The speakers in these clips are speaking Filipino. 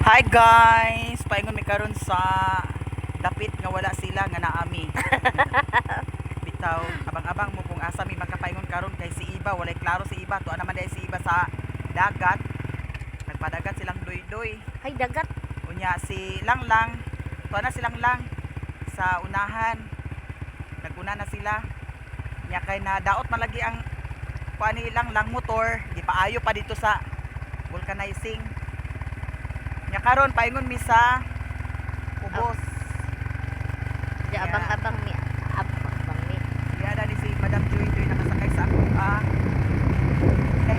Hi guys, paingon mi karon sa dapit nga wala sila nga naami. Bitaw, abang-abang mo kung asa mi makapaingon karon kay si Iba, walay klaro si Iba, tuwa naman dai si Iba sa dagat. Nagpadagat silang doy-doy. Hay dagat. Unya si Langlang, tuwa na silang lang sa unahan. Naguna na sila. Nya kay na daot man lagi ang kuani lang motor, di paayo pa dito sa vulcanizing. Nya karon paingon mi sa Ubos. Di abang-abang mi. Abang mi. Ada di si Madam Joy Joy nakasakay sa ako.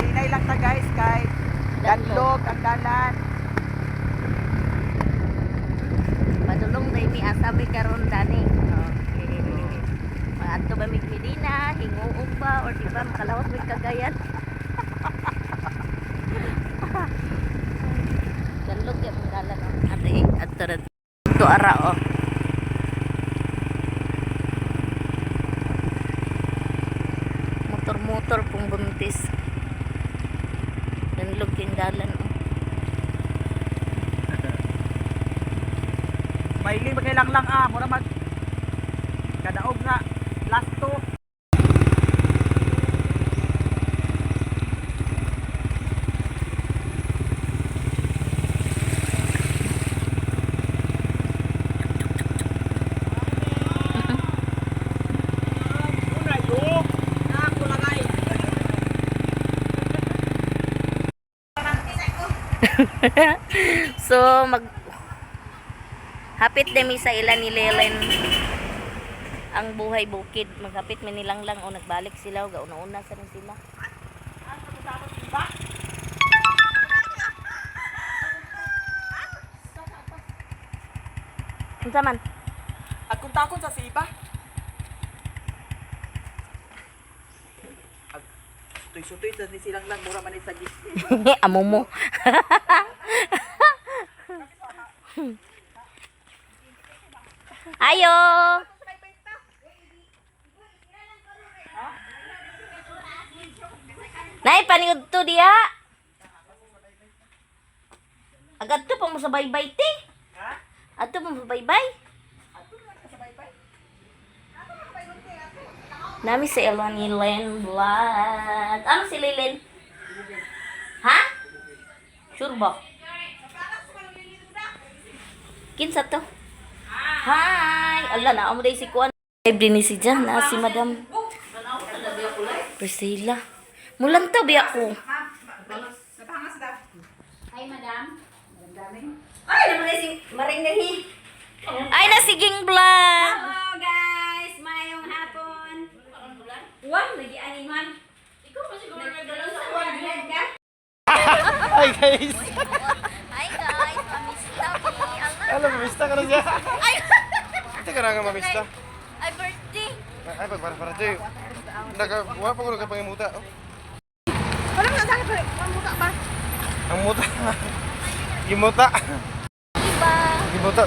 Hinay lang ta guys kay danlog ang dalan. Padulong na mi asa mi karon dani. Okay. Maadto ba mi Medina, hinguog ba or di ba makalawat mi Cagayan? Danlog ya mong dalan oh. Ate, adto ra. To ara oh. Motor pong buntis. Danlog yung dalan oh. Mahiling bagay lang mura mag kadaog nga last to. So hapit demi sa ilan ni Lelen ang buhay bukid, maghapit man nilang lang o nagbalik sila o gauna-una sa rin sila. Unsa man? At kung takon sa si Iba. Tuy-tuy sa ni silang lang mura man sa gis. Amo mo. Ayo. Nay paniud to diha. Agad to pa mo sa baybay ti. Ha? Ato mo sa baybay. Nami si Elani Len Vlog. Ano si Lilin? Ha? Sure ba? Kinsa to? Hi! Ala na amo day si Kuan. Libre ni si Jan na si Madam Priscilla. Mulan to biya ko. Hi, madam. Ay, naman na si Maring Gahi. Ay, na si Ging Vlog. Hello, guys. Mayong hapon. Wow, nag-ianiman. Ikaw pa siguro nagdalaw sa 100 ka? Hi guys! Hi guys, mamista mi. Alam, mamista ka na siya. Ay, Ito ka na nga mamista. ay birthday. Ay, para Joy. Wala pa ko nagkapangimuta. Oh. Parang nasakit pa. Mamuta ba? Ang muta. Gimuta. Iba. Gimuta.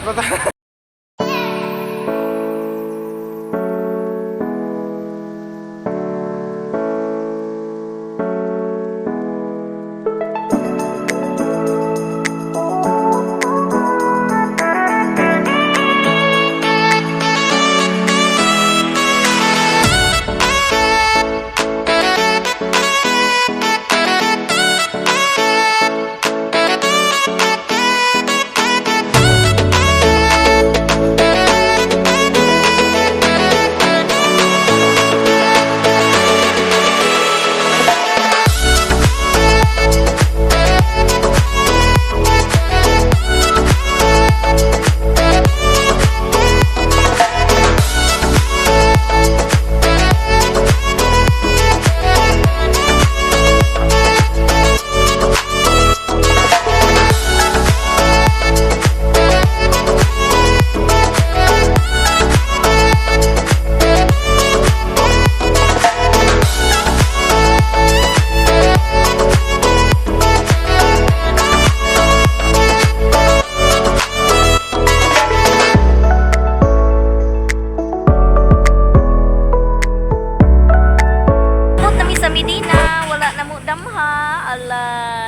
damha ala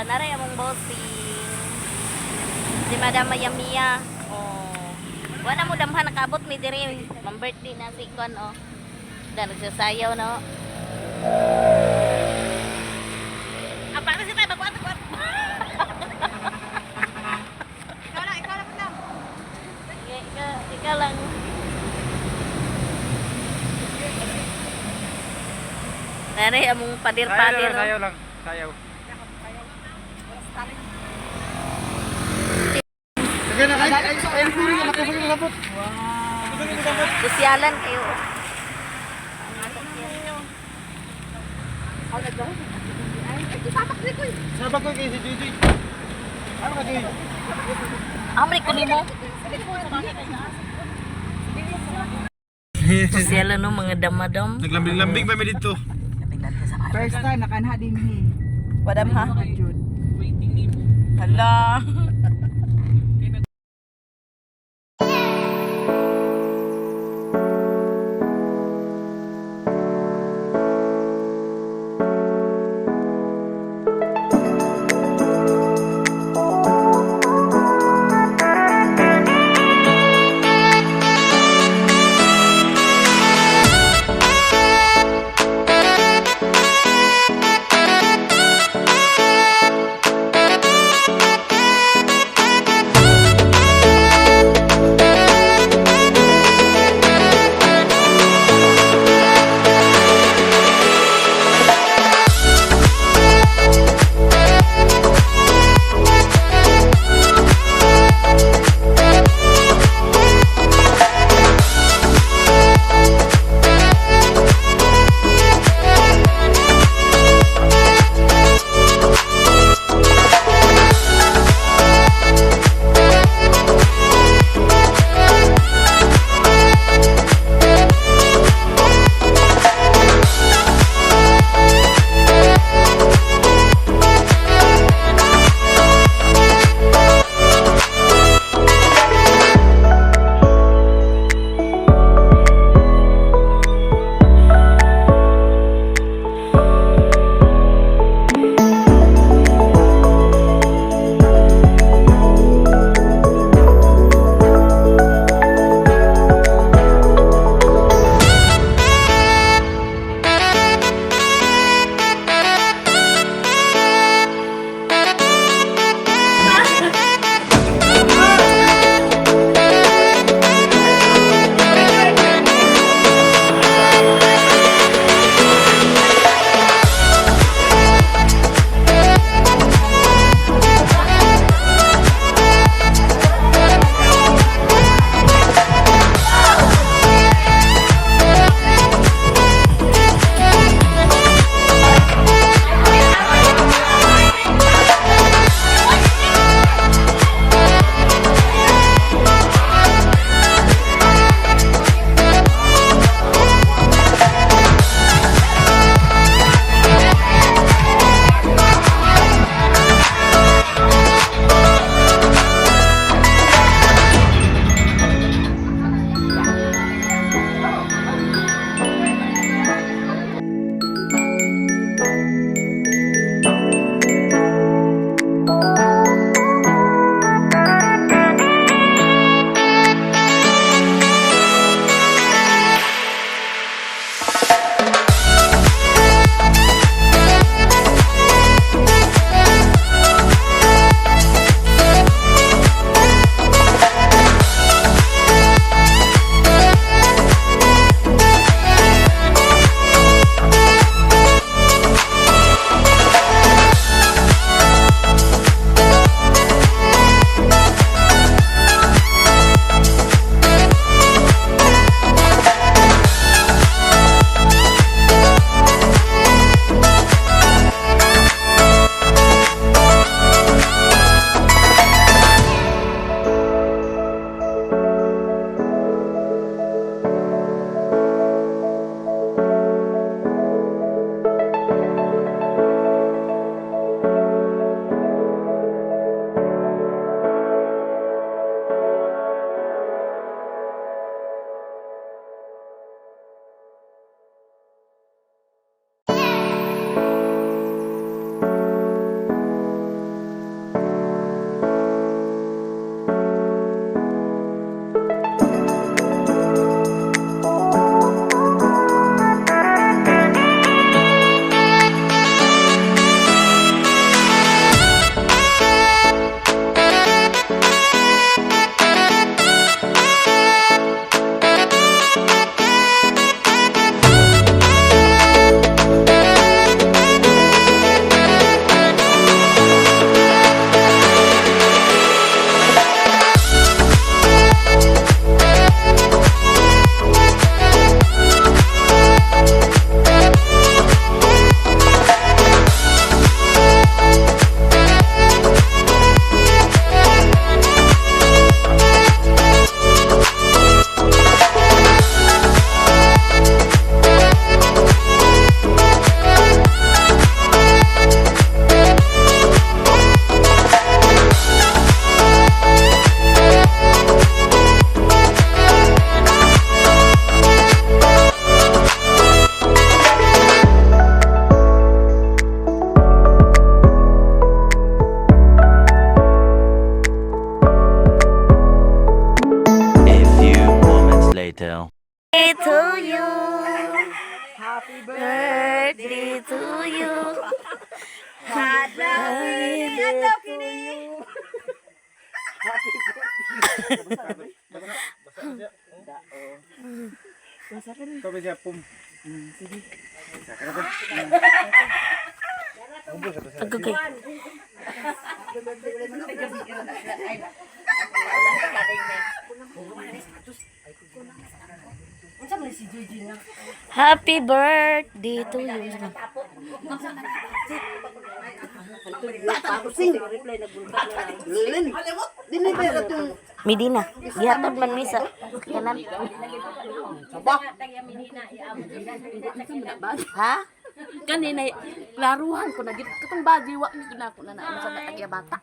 naray among bossing Si Madam Mayamia. Oh. Wala mo damhan nakabot mi diri. Mam birthday na si Kon oh. Da nagsasayaw no. Apa na si tayo magkuat. Ikaw lang. Ikaw lang. Nari among padir-padir. Sayaw lang. Sayaw. Sige na kay. Ay, puri na nakasagay na sapot. Sosyalan kayo. Sabak ko kay si Gigi. Ano ka Gigi? Amri ko nimo. Sosyalan no mga damadam. Naglambing-lambing pa mi dito. First time nakanha din hi. Wadam ha. Hala. you. Ato kini. Kami siya pum. Okay. Happy birthday to you. Medina, gihatod man mi sa kanan. Ha? Kanina, laruhan ko na. Katong bagay, wa na ako na naon sa katagya bata.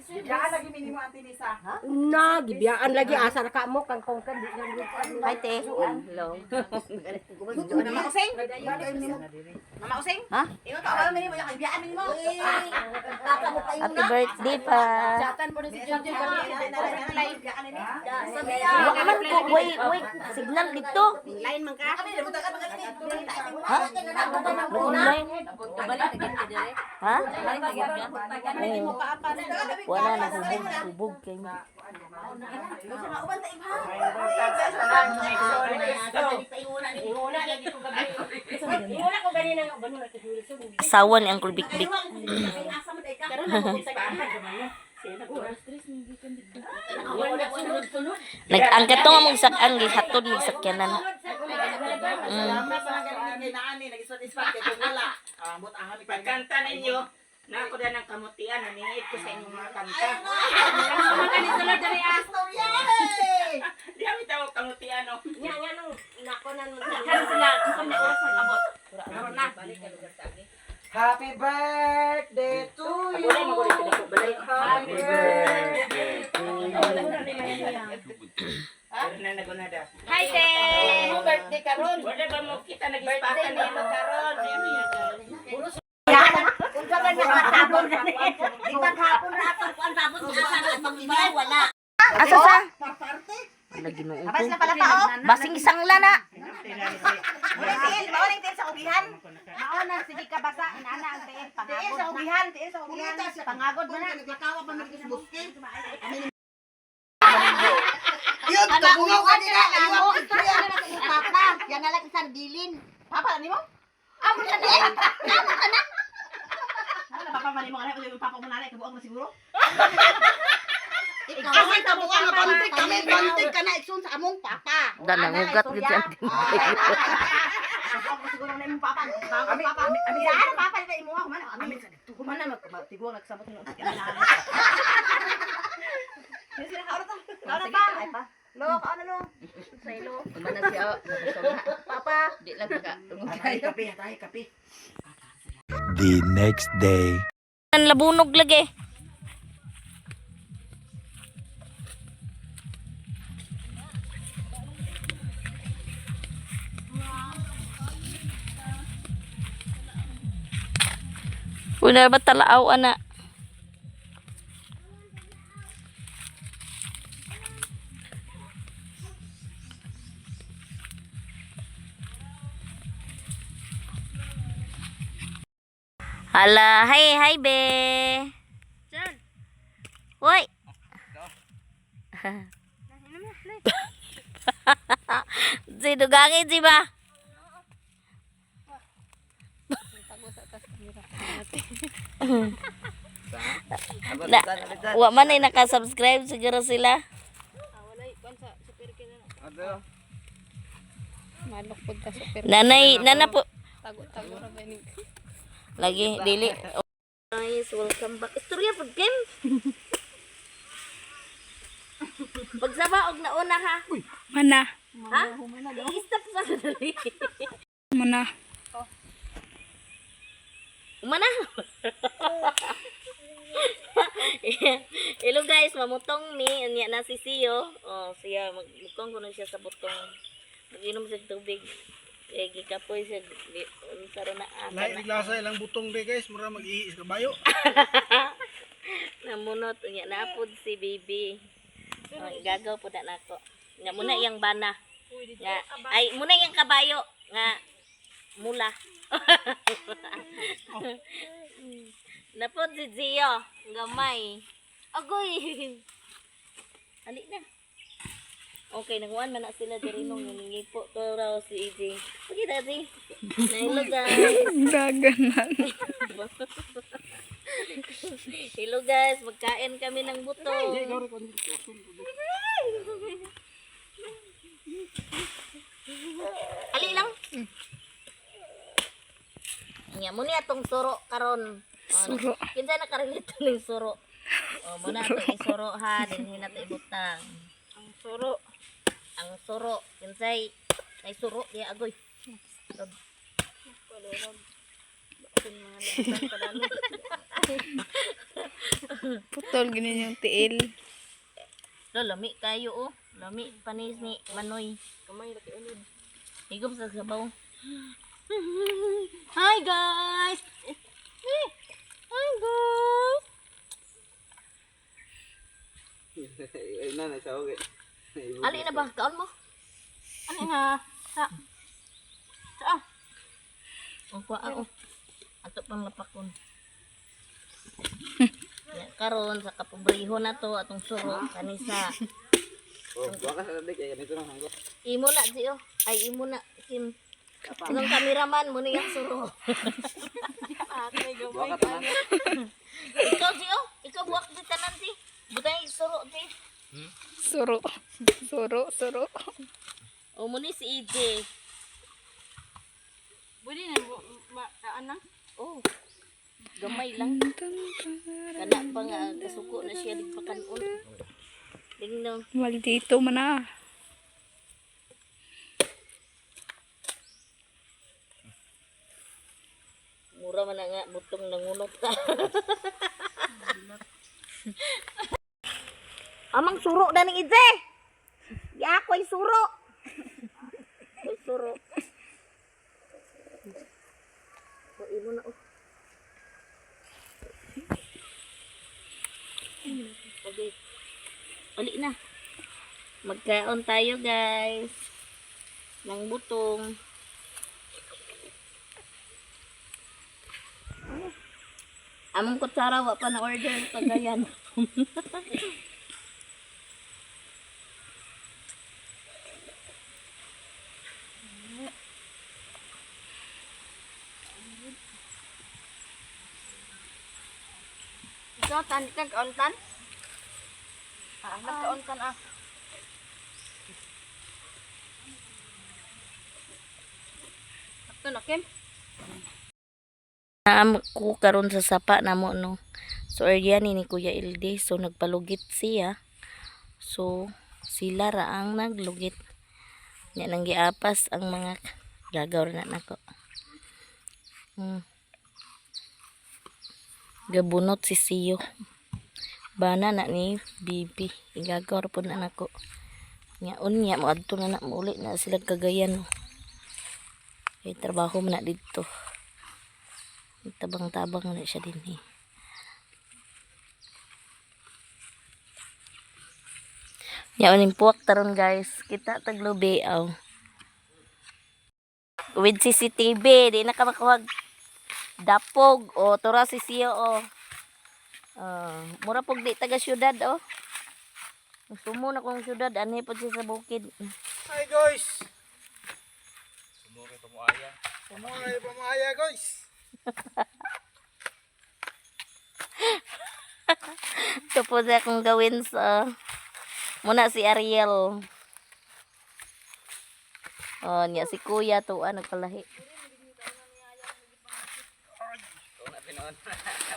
Diyan lagi minimo ang tinisa. Una, gibiyaan lagi. Asa na ka mo, kangkong ka. Hi, te. Hello. Mama Useng? Mama Useng? Ha? Ingon ka ba minimo yung biyaan minimo? Happy birthday pa. Chatan mo na si Junjun kami. Wa man ko, wait, signal dito. Lain man ka. Kami libutan ka Ha? Online? Ha? Wala na hubog kay mo. Asawa ni Uncle Big Big. Nag-angkat to nga mong sakan, gihatod mig sakyanan. Pagkanta ninyo, na ako na ng kamutian, naningit ko sa inyong mga kanta. Di kami tawag kamutian, no? Happy birthday to you. Happy birthday to you. Hi, Te! Birthday karon. Wala ba mo kita nag-ispatan nilo karon? Kung ka ba nakatabon na niya? Di ba hapon na atong kuan tapos asa na atong ibay wala. Asa sa? Wala Ginoo ko. Abas na pala tao. Basing isang lana. Mauling tiil sa ugihan. Mauna sige ka basa inana ang tiil pangagod. Tiil sa ugihan, tiil sa ugihan. Pangagod mo na. Nagakawa pa man sa buski. Yun, tungaw ka nila. Ayaw ko siya. Papa, yan na lang isang dilin. Papa, ano mo? Amo na din. Amo ka na. Ano, papa, mali mo ka na. Yung papa mo na kabuang na siguro. Ikaw, ay kabuang na bantik kami. Bantik ka na. Iksun sa among papa. Danangugat gid sa Ako siguro na imong papa. Ami, ano papa na imo ako man. Ami sa dito. Kuman na magtigong nagsabot ng Sige, kaon na to. Kaon na pa. Ay pa. Lo, kaon na lo. Say lo. Kumana siya. Papa. Di lang ka. Ay, kape, tay, kape. The next day. Ang labunog lagi. Wala ba talaaw ana? Hala, hi be. Jan. Woi. Si dugangin si ba? Na, wa man ay naka-subscribe siguro sila. Nanay, nana po. Lagi, dili. Guys, welcome back. Istorya po, Kim. Pagsabaog na una ha. Mana? Ha? I-stop sa dali. Mana? Mana? Hello guys, mamutong mi. Anya na si Siyo. Oh, siya. Magmukong ko na siya sa butong. Mag-inom siya tubig. Eh, gikapoy siya. Saro na Lain lasa ilang butong de guys, mura mag-iis kabayo. Namunot. Anya na po si Bibi. Oh, gagaw po na nako. Nga muna yung bana. Nga, ay, muna yung kabayo. Nga, mula. Napod si Gio. Gamay. Agoy. Ali na. Okay, nakuhaan man na sila diri nung hiningi po to raw si EJ. Sige dati. Hello guys. Daganan. Hello guys, magkain kami ng buto. Ali lang. Nya mo niya tong suro karon. Suro. Kinsa na karelate ning suro? Oh, muna to isuro ha, dinhi na to ibutang. Ang suro. Ang suro, kinsay ay suro diya agoy. Putol gini yung tiil. Lo lami kayo oh. Lami panis ni Manoy. Kamay laki ulod. Higom sa sabaw. Hi guys. Hi guys. Ali na ba kaon mo? Ali na. Sa. Sa. Ang kuha oh. Ato pang lapakon. Ya, karon sa kapobrehon na to atong suro kanisa. Imo na Gio. Ay imo na Kim. Ang kameraman mo niyang suro. Ikaw Gio, ikaw buwak di tanan si. Butay suro si. Suro. Suro. Suro. O mo ni si EJ. Pwede na anak. Oh. Gamay lang. Kana pa nga kasuko na siya digpakanon. Dingno. Maldito man na. Mura man na nga butong nangunot ka. Amang suro na ni EJ. Ya ako'y suro. Ako'y suro. O imo na oh. Okay. Uli na. Magkaon tayo guys. Ng butong. Among kutsara wa pa na order pagayan. Ikaw tan kaontan. Nagkaontan ah. Ito na Kim. Naam ko karon sa sapa namo no. So area ni Kuya Ilde, so nagpalugit siya. So sila ra ang naglugit. Nya nang giapas ang mga gagaw na nako. Gabunot si Siyo. Bana na ni Bibi. Igagaw po na nako. Nya unya mo adto na uli na sila Cagayan. Kay trabaho man na dito. Tabang-tabang na siya din eh. Yan puwak taron guys. Kita taglubi aw. With CCTV, di na ka makuhag dapog o tura si Siyo o. Mura pog di taga syudad o. Sumo na kong syudad ani po siya sa bukid. Hi guys. Sumugay pamuaya guys. Ito po na akong gawin sa muna si Ariel. Oh, niya si Kuya to nagpalahi.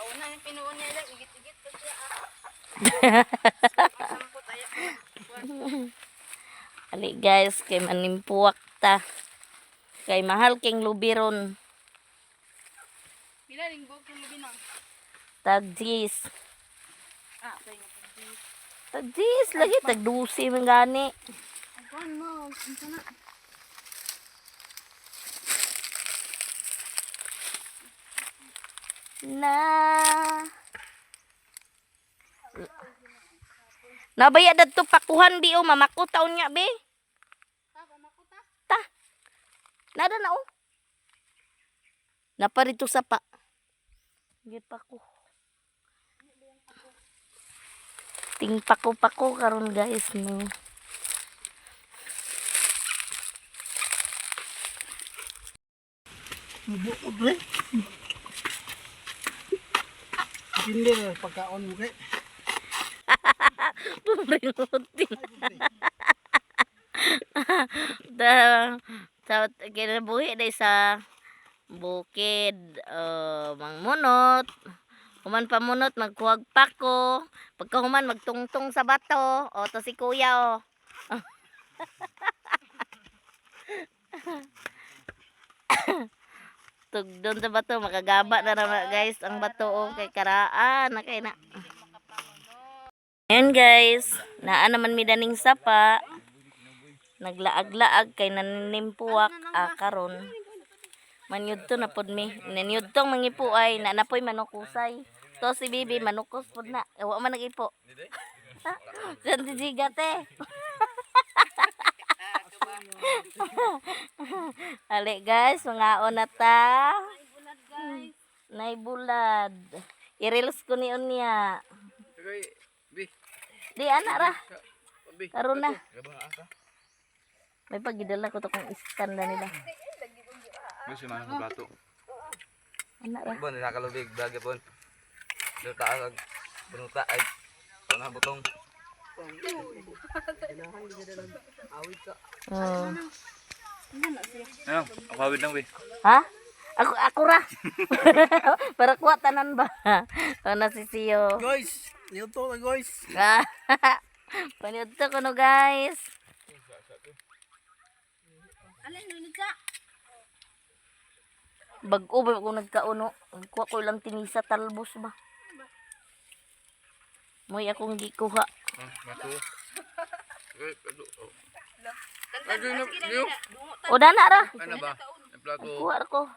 Una yung pinuon niya lang igit-igit to siya. Ali guys, kay manimpuwak ta. Kay mahal king lubiron. Pila ring bog yung binang. Tagjis. Kaya nga pag-dis. Tagjis lagi tagdusi man gani. Agwan mo, unsa na. Na Nabaya dadto pakuhan di o mamakot taon nya be. Ta. Nada na o. Naparito sa pa. Gipako. Ting pako-pako karon guys no. Hindi na pagkaon mo kay. Pumringutin. Da sa kinabuhi day sa bukid mangmunot. Human pamunot magkuhag pako. Pagka human magtungtong sa bato. O to si kuya o. Tugdon sa bato makagaba na naman guys ang bato o kay karaan na kay na. Ayan guys, naa naman mi daning sapa. Naglaag-laag kay naninimpuwak karon. Manyud to na pod mi. Nanyud tong mangipuay na napoy manukusay. To si Bibi manukos pod na. Wa man nagipo. Diyan si Jigate. Ali guys, mga na ta. Nay bulad. I-reels ko ni unya. Di anak ra. Karon na. May pagidala ko to kung iskan na nila. Gusto man sa plato. Anak ra. Bon, nakalubig bagay pon. Do taas benuta ay tanah butong. Oh. Ano, awawid lang we. Ha? Ako ra. Para kuha tanan ba? O nasisiyo. Guys, nito na guys. Paniod to kuno guys. Bag-o ba kung nagkauno? Kuha ko lang tinisa talbos ba? Moy akong gikuha. O dana ra. Ano ba? Ang plato. Kuha ko.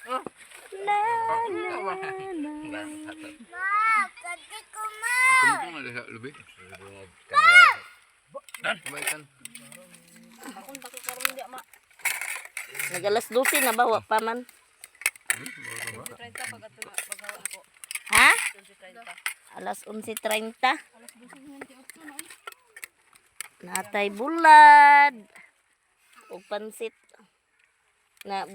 La la la. Kumpong na sa lubi. Kumaitan. Nagalas 12 na ba wa pa man? Ha? Alas 11:30. Natay bulad. O pansit. Na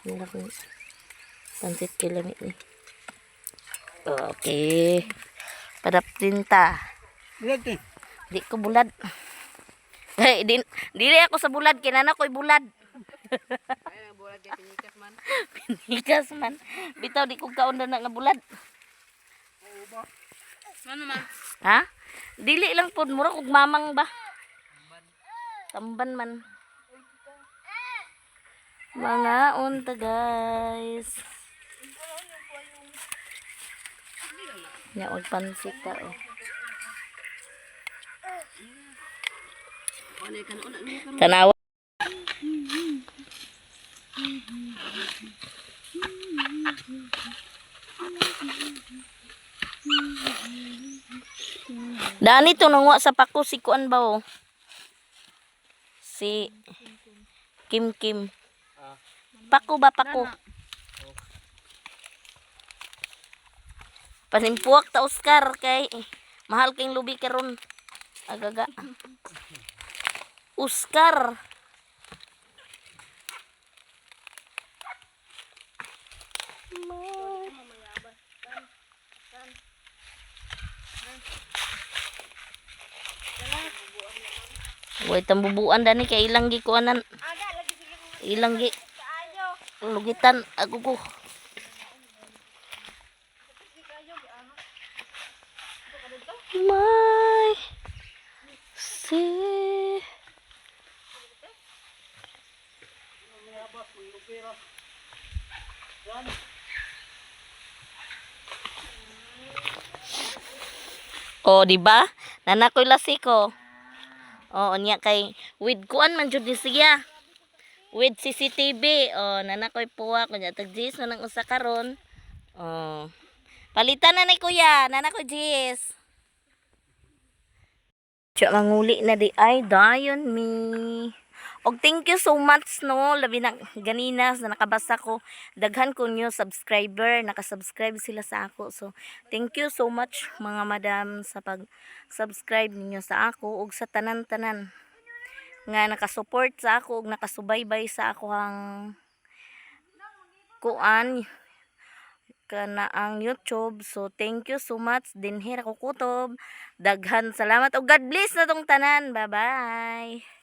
Nila ko pansit kilamit ni. Okay. Padap tinta. Bulad. Di ko bulad. Dili ako sa bulad, kinana ko'y bulad. Pinikas man. Bitaw di ko kaon na nga bulad. Ano man? Ha? Dili lang pod mura kog mamang ba. Tamban man. Mga unta guys. Nya og pansit ta oh. Tanawa. Daan ito nangwa sa pako si kuan ba oh. Si Kim. Pako ba pako? Panimpuak ta Oscar kay mahal kayong lubi karon. Agaga. Oscar. Way tambubuan dani kay ilang gi kuanan. Ilang gi lugitan ako ko. My see. Oh, di ba? Nanakoy lasiko. Oh, nya kay with kuan man jud ni siya. With CCTV. Oh, nanakoy puwa kunya tag jis na nang usa karon. Oh. Palitan na ni kuya, nanakoy jis. Siya manguli na di ay dayon mi. Og thank you so much no, labi na ganina na nakabasa ko, daghan ko nyo subscriber, nakasubscribe sila sa ako. So thank you so much mga madam sa pag-subscribe ninyo sa ako ug sa tanan-tanan nga nakasupport sa ako ug nakasubaybay sa ako ang kuan kana ang YouTube. So thank you so much dinhi ra ko kutob. Daghan salamat ug God bless na tong tanan. Bye bye.